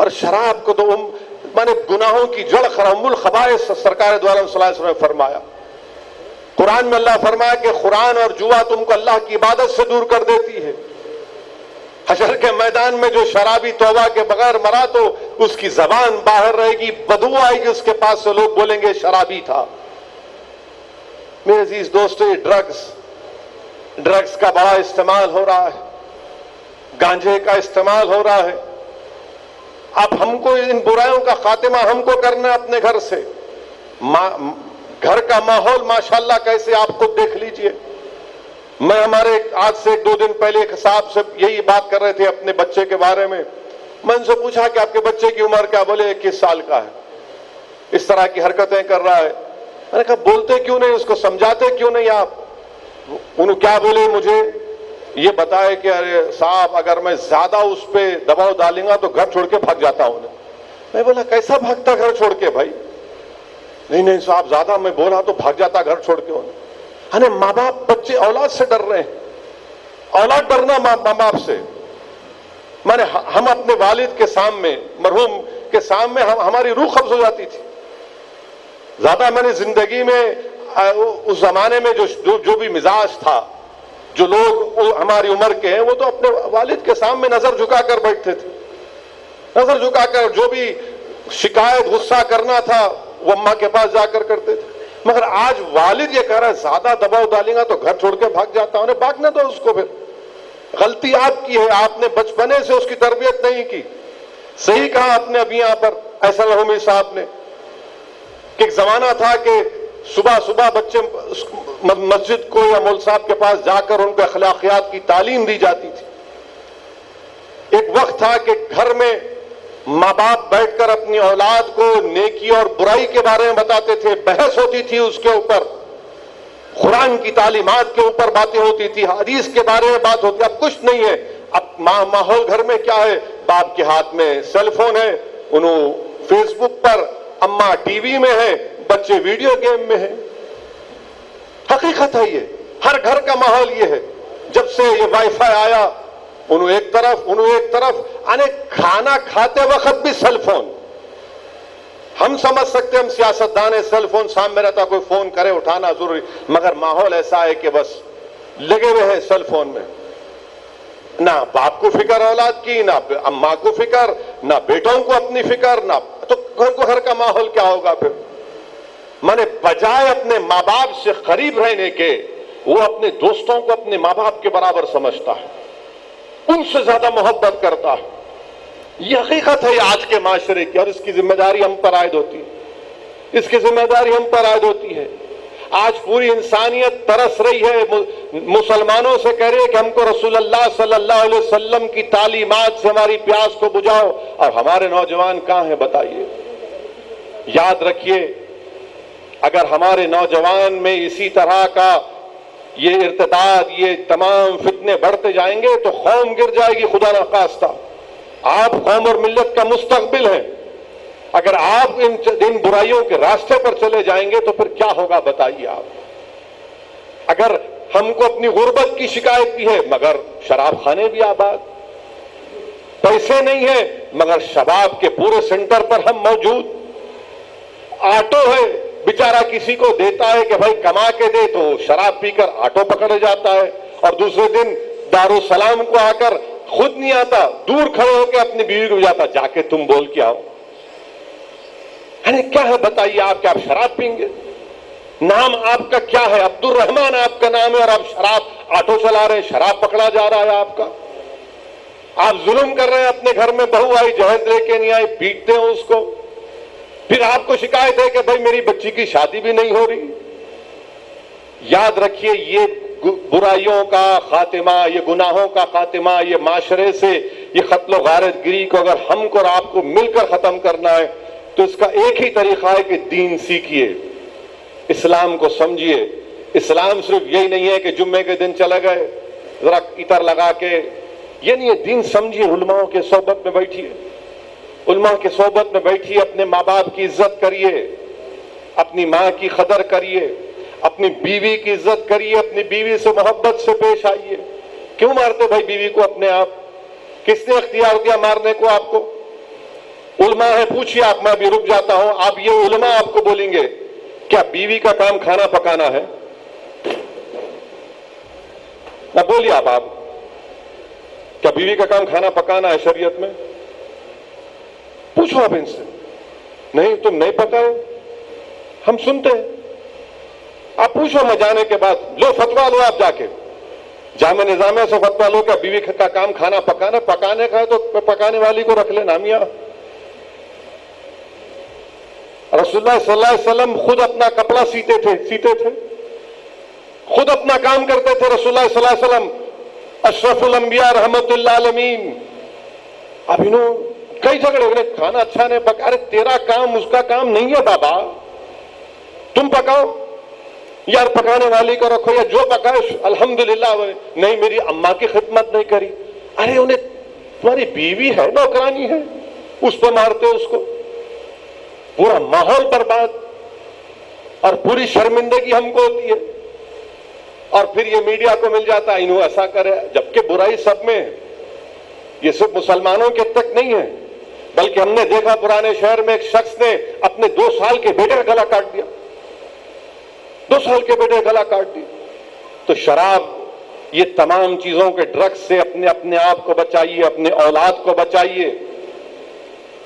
और शराब को तो माने गुनाहों की जड़ खरामुल खबाइस सरकार द्वारा सल्लल्लाहु अलैहि वसल्लम ने फरमाया। कुरान में अल्लाह फरमाया कि कुरान और जुआ तुमको अल्लाह की इबादत से दूर कर देती है। हशर के मैदान में जो शराबी तौबा के बगैर मरा तो उसकी जबान बाहर रहेगी, बदबू आएगी उसके पास से, लोग बोलेंगे शराबी था। मेरे अजीज दोस्तों, ये ड्रग्स का बड़ा इस्तेमाल हो रहा है, गांजे का इस्तेमाल हो रहा है। अब हमको इन बुराइयों का खात्मा हमको करना है अपने घर से। घर का माहौल माशाल्लाह कैसे, आप खुद देख लीजिए। मैं हमारे आज से 1-2 दिन पहले एक साहब से यही बात कर रहे थे अपने बच्चे के बारे में। मैं उनसे पूछा कि आपके बच्चे की उम्र क्या? बोले 21 साल का है, इस तरह की हरकतें कर रहा है। मैंने कहा बोलते क्यों नहीं, उसको समझाते क्यों नहीं आप? उन्होंने क्या बोले, मुझे ये बताए कि अरे साहब अगर मैं ज्यादा उस पर दबाव डालूंगा तो घर छोड़ के भाग जाता हूं। मैं बोला कैसा भागता घर छोड़ के भाई? नहीं साहब ज्यादा मैं बोला तो भाग जाता घर छोड़ के। अरे माँ बाप, बच्चे औलाद से डर रहे हैं। औलाद डरना माँ बाप से, माने हम अपने वालिद के सामने, मरहूम के सामने हमारी रूह कब्ज हो जाती थी। ज्यादा मैंने जिंदगी में उस जमाने में जो भी मिजाज था, जो लोग हमारी उम्र के हैं वो तो अपने वालिद के सामने नजर झुकाकर बैठते थे। नजर झुकाकर जो भी शिकायत गुस्सा करना था वो अम्मा के पास जाकर करते थे। मगर आज वालिद ये कह रहा है ज्यादा दबाव डालेगा तो घर छोड़ के भाग जाता हूं। भागने दो उसको, फिर गलती आपकी है, आपने बचपने से उसकी तरबियत नहीं की। सही कहा आपने अभी यहां पर ऐसा रहमी साहब ने कि एक जमाना था कि सुबह सुबह बच्चे मस्जिद को या मौलवी साहब के पास जाकर उनको अखलाकियात की तालीम दी जाती थी। एक वक्त था कि घर में माँ बाप बैठकर अपनी औलाद को नेकी और बुराई के बारे में बताते थे, बहस होती थी उसके ऊपर, कुरान की तालीमात के ऊपर बातें होती थी, हदीस के बारे में बात होती। अब कुछ नहीं है। अब माहौल घर में क्या है, बाप के हाथ में सेलफोन है, उन्होंने फेसबुक पर, अम्मा टीवी में है, बच्चे वीडियो गेम में है। हकीकत है ये, हर घर का माहौल ये है। जब से ये वाईफाई आया, उन्होंने एक तरफ अने खाना खाते वक्त भी सेलफोन। हम समझ सकते हैं, हम सियासतदान है, सेलफोन सामने रहता, कोई फोन करे उठाना जरूरी, मगर माहौल ऐसा है कि बस लगे हुए हैं सेलफोन में। ना बाप को फिक्र औलाद की, ना अम्मा को फिक्र, ना बेटों को अपनी फिक्र, ना तो घर का माहौल क्या होगा फिर? माने बजाय अपने माँ बाप से करीब रहने के, वो अपने दोस्तों को अपने माँ बाप के बराबर समझता है, उनसे ज्यादा मोहब्बत करता है। यह हकीकत है आज के माशरे की, और इसकी जिम्मेदारी हम पर आयद होती है। इसकी जिम्मेदारी हम पर आयद होती है। आज पूरी इंसानियत तरस रही है, मुसलमानों से कह रही है कि हमको रसूलुल्लाह सल्लल्लाहु अलैहि वसल्लम की तालीमात से हमारी प्यास को बुझाओ, और हमारे नौजवान कहां हैं बताइए? याद रखिए, अगर हमारे नौजवान में इसी तरह का ये इर्तिदाद, ये तमाम फितने बढ़ते जाएंगे तो कौम गिर जाएगी। खुदा न खास्ता, आप कौम और मिल्लत का मुस्तकबिल हैं। अगर आप इन बुराइयों के रास्ते पर चले जाएंगे तो फिर क्या होगा बताइए आप? अगर हमको अपनी गुर्बत की शिकायत भी है, मगर शराब खाने भी आबाद, पैसे नहीं है मगर शबाब के पूरे सेंटर पर हम मौजूद, ऑटो है, बेचारा किसी को देता है कि भाई कमा के दे, तो शराब पीकर ऑटो पकड़ जाता है, और दूसरे दिन दारुसलाम को आकर खुद नहीं आता, दूर खड़े होकर अपनी बीवी को जाता, जाके तुम बोल के आओ। अरे क्या है बताइए आप? क्या आप शराब पीएंगे? नाम आपका क्या है? अब्दुल रहमान आपका नाम है, और आप शराब ऑटो चला रहे हैं, शराब पकड़ा जा रहा है आपका। आप जुल्म कर रहे हैं अपने घर में, बहू आई जहेज लेके नहीं आई, पीटते हैं उसको, फिर आपको शिकायत है कि भाई मेरी बच्ची की शादी भी नहीं हो रही। याद रखिए, ये बुराइयों का खातिमा, ये गुनाहों का खातिमा, ये माशरे से ये कत्ल गारत गिरी को अगर हमको और आपको मिलकर खत्म करना है तो इसका एक ही तरीका है कि दीन सीखिए, इस्लाम को समझिए। इस्लाम सिर्फ यही नहीं है कि जुम्मे के दिन चले गए जरा इतर लगा के, ये नहीं है। दीन समझिए, उलमाओं के सोबत में बैठिए, उलमा के सोबत में बैठिए, अपने माँ बाप की इज्जत करिए, अपनी माँ की कदर करिए, अपनी बीवी की इज्जत करिए, अपनी बीवी से मोहब्बत से पेश आइए। क्यों मारते भाई बीवी को अपने आप? किसने इख्तियार दिया मारने को आपको? उलमा है, पूछिए आप, मैं भी रुक जाता हूं। आप ये उलमा आपको बोलेंगे क्या बीवी का काम खाना पकाना है? ना बोलिए आप क्या बीवी का काम खाना पकाना है शरीयत में? पूछो आप इनसे। नहीं, तुम नहीं पकाओ, हम सुनते हैं। आप पूछो, मैं जाने के बाद लो फतवा लो, आप जाके जामे निजामे से फतवा लो क्या बीवी का काम खाना पकाना? पकाने का है तो पकाने वाली को रख लेना मियां। रसूलुल्लाह सल्लल्लाहु अलैहि वसल्लम खुद अपना कपड़ा सीते थे, खुद अपना काम करते थे। रसूलुल्लाह सल्लल्लाहु अलैहि वसल्लम अशरफुल अंबिया रहमतुल्लाह अलमीन। अब इन्हों कई झगड़े, खाना अच्छा नहीं पका। अरे तेरा काम उसका काम नहीं है बाबा, तुम पकाओ यार, पकाने वाली को रखो, या जो पकाए अल्हम्दुलिल्लाह। नहीं, मेरी अम्मा की खिदमत नहीं करी। अरे उन्हें, तुम्हारी बीवी है, नौकरानी है, उस पर मारते हो उसको। पूरा माहौल बर्बाद और पूरी शर्मिंदगी हमको होती है। और फिर ये मीडिया को मिल जाता है इन्हों ऐसा करे, जबकि बुराई सब में है। ये सिर्फ मुसलमानों के तक नहीं है, बल्कि हमने देखा पुराने शहर में एक शख्स ने अपने 2 साल के बेटे का गला काट दिया। 2 साल के बेटे का गला काट दिया। तो शराब, ये तमाम चीजों के ड्रग्स से अपने आप को बचाइए, अपने औलाद को बचाइए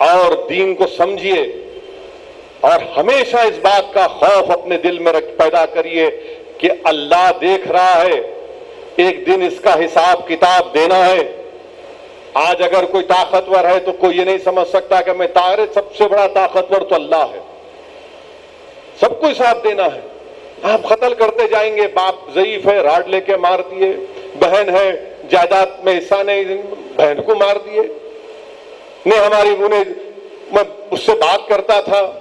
और दीन को समझिए। और हमेशा इस बात का खौफ अपने दिल में पैदा करिए कि अल्लाह देख रहा है, एक दिन इसका हिसाब किताब देना है। आज अगर कोई ताकतवर है तो कोई ये नहीं समझ सकता कि मैं तारे सबसे बड़ा ताकतवर तो अल्लाह है, सबको हिसाब देना है। आप कत्ल करते जाएंगे, बाप ज़ईफ है राड लेके मार दिए, बहन है जायदाद में हिस्सा नहीं, बहन को मार दिए। ने हमारी उन्हें, मैं उससे बात करता था,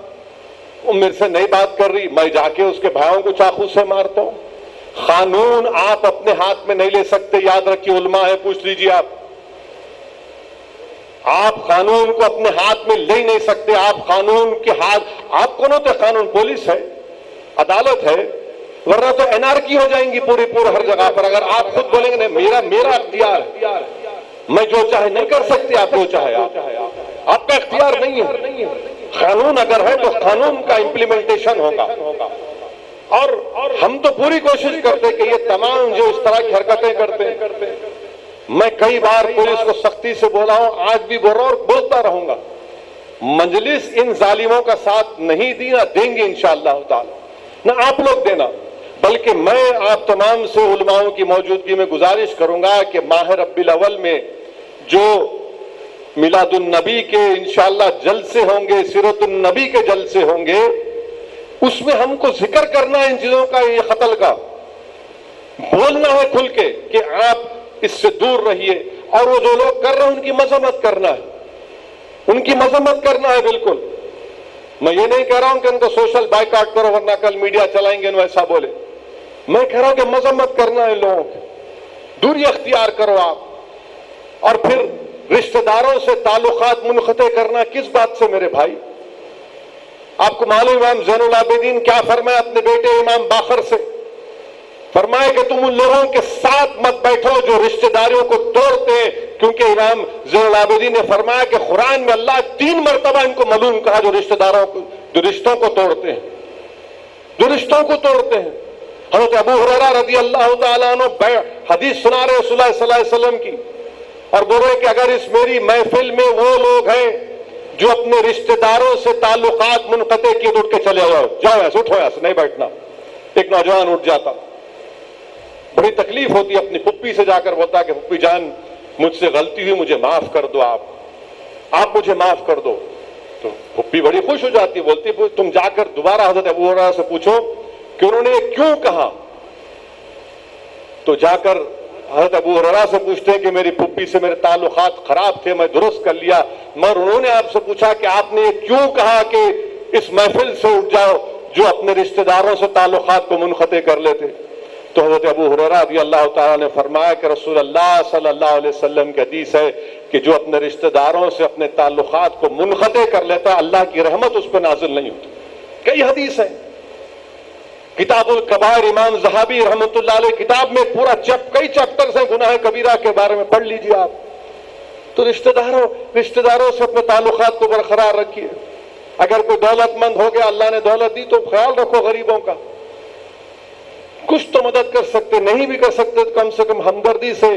वो मेरे से नहीं बात कर रही, मैं जाके उसके भाइयों को चाकू से मारता हूं। कानून आप अपने हाथ में नहीं ले सकते, याद रखिए, उलमा है, पूछ लीजिए आप कानून को अपने हाथ में ले नहीं सकते। आप कानून के हाथ, आप कौन होते? कानून पुलिस है, अदालत है, वरना तो एनआरकी हो जाएंगी पूरी हर जगह पर। अगर आप खुद बोलेंगे नहीं, मेरा अख्तियार है, मैं जो चाहे नहीं कर सकते, आप जो चाहे आपका अख्तियार नहीं है। कानून अगर है तो कानून का इंप्लीमेंटेशन होगा। और हम तो पूरी कोशिश करते कि ये तमाम जो इस तरह की हरकतें करते हैं, मैं कई बार पुलिस को सख्ती से बोला हूं, आज भी बोल रहा हूं और बोलता रहूंगा, मजलिस इन जालिमों का साथ नहीं दी, ना देंगे इंशाअल्लाह ताला, ना आप लोग देना। बल्कि मैं आप तमाम से उलमाओं की मौजूदगी में गुजारिश करूंगा कि माह रब्बिल अव्वल में जो मिलादुन नबी के इंशाअल्लाह जलसे होंगे, सीरतुन नबी के जलसे होंगे, उसमें हमको जिक्र करना है इन चीजों का, ये कत्ल का बोलना है खुल के कि आप इससे दूर रहिए। और वो जो लोग कर रहे हैं उनकी मजम्मत करना है, उनकी मजम्मत करना है। बिल्कुल मैं ये नहीं कह रहा हूं कि उनको सोशल बाइकआउट करो वरना कल मीडिया चलाएंगे ऐसा बोले। मैं कह रहा हूं कि मजम्मत करना है लोगों की, दूरी अख्तियार करो आप। और फिर रिश्तेदारों से ताल्लुकात मुनक़ते करना किस बात से मेरे भाई? आपको मालूम इमाम ज़ैनुल आबिदीन क्या फरमाया अपने बेटे इमाम बाकर से? फरमाए कि तुम उन लोगों के साथ मत बैठो जो रिश्तेदारियों को तोड़ते हैं, क्योंकि इमाम ज़ैनुल आबिदीन ने फरमाया कि कुरान में अल्लाह 3 मरतबा इनको मलूम कहा जो रिश्तेदारों को, जो रिश्तों को तोड़ते हैं, जो रिश्तों को तोड़ते हैं। हज़रत अबू हुरैरा रज़ी अल्लाह तआला अन्हु हदीस सुना रहे रसूलुल्लाह सल्लल्लाहु अलैहि वसल्लम की, और बोल रहे कि अगर इस मेरी महफिल में वो लोग हैं जो अपने रिश्तेदारों से ताल्लुकात मुनक़ते किए तो उठ के चले जाओ ऐसे, उठो ऐसे, नहीं बैठना। एक नौजवान उठ जाता, बड़ी तकलीफ होती, अपनी पुप्पी से जाकर बोलता कि पुप्पी जान मुझसे गलती हुई, मुझे माफ कर दो, आप मुझे माफ कर दो। तो पुप्पी बड़ी खुश हो जाती, बोलती तुम जाकर दोबारा हज़रत अबू हुरैरा से पूछो कि उन्होंने क्यों कहा। तो जाकर हज़रत अबू हुरैरा से पूछते हैं कि मेरी पुप्पी से मेरे ताल्लुकात खराब थे, मैं दुरुस्त कर लिया, मगर उन्होंने आपसे पूछा कि आपने क्यों कहा कि इस महफिल से उठ जाओ जो अपने रिश्तेदारों से ताल्लुकात को मुनक़ते कर लेते। तो हज़रत अबू हुरैरा रज़ियल्लाहु ताला ने फरमाया कि रसूलुल्लाह सल्लल्लाहु अलैहि वसल्लम की हदीस है कि जो अपने रिश्तेदारों से अपने ताल्लुकात को मुनक़ते कर लेता, अल्लाह की रहमत उस पर नाज़िल नहीं होती। कई हदीस है, किताबुल कबायर इमाम ज़हाबी रहमतुल्लाह अलैह किताब में पूरा कई चैप्टर्स हैं गुनाह कबीरा के बारे में, पढ़ लीजिए आप। तो रिश्तेदारों से अपने ताल्लुकात को बरकरार रखिए। अगर कोई दौलतमंद हो गया, अल्लाह ने दौलत दी, तो ख्याल रखो गरीबों का, कुछ तो मदद कर सकते, नहीं भी कर सकते तो कम से कम हमदर्दी से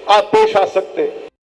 आप पेश आ सकते।